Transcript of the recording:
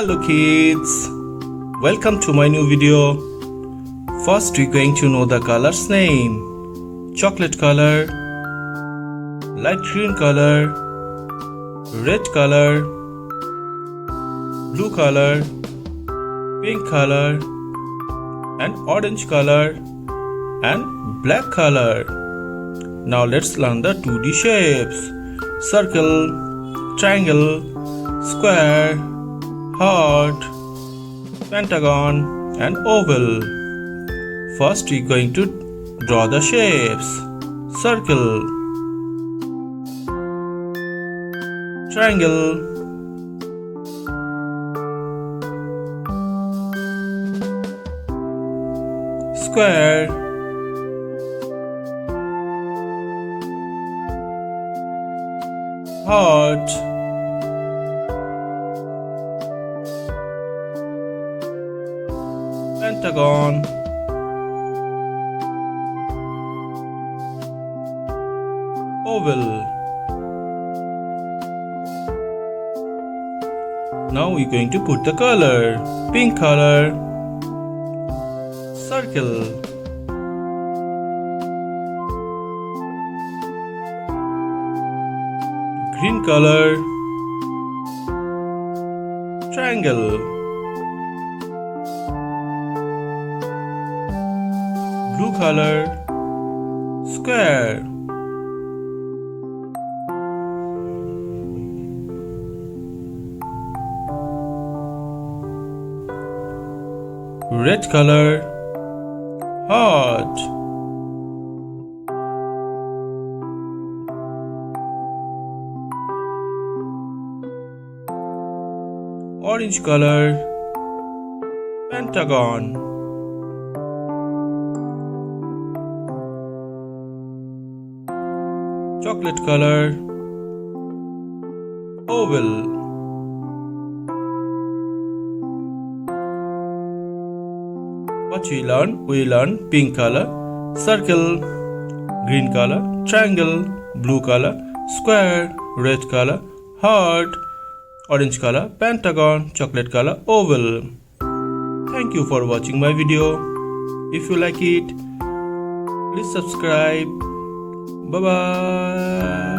Hello kids, welcome to my new video. First we're going to know the colors name. Chocolate color, light green color, red color, blue color, pink color, and orange color, and black color. Now let's learn the 2D shapes. Circle, triangle, square, heart, pentagon, and oval. First we're going to draw the shapes. Circle, triangle, square, heart, pentagon, oval. Now we're going to put the color. Pink color, circle, green color, triangle, blue color, square, red color, heart, orange color, pentagon, chocolate color, oval. What we learn? We learn pink color, circle, green color, triangle, blue color, square, red color, heart, orange color, pentagon, chocolate color, oval. Thank you for watching my video. If you like it, please subscribe. Bye bye.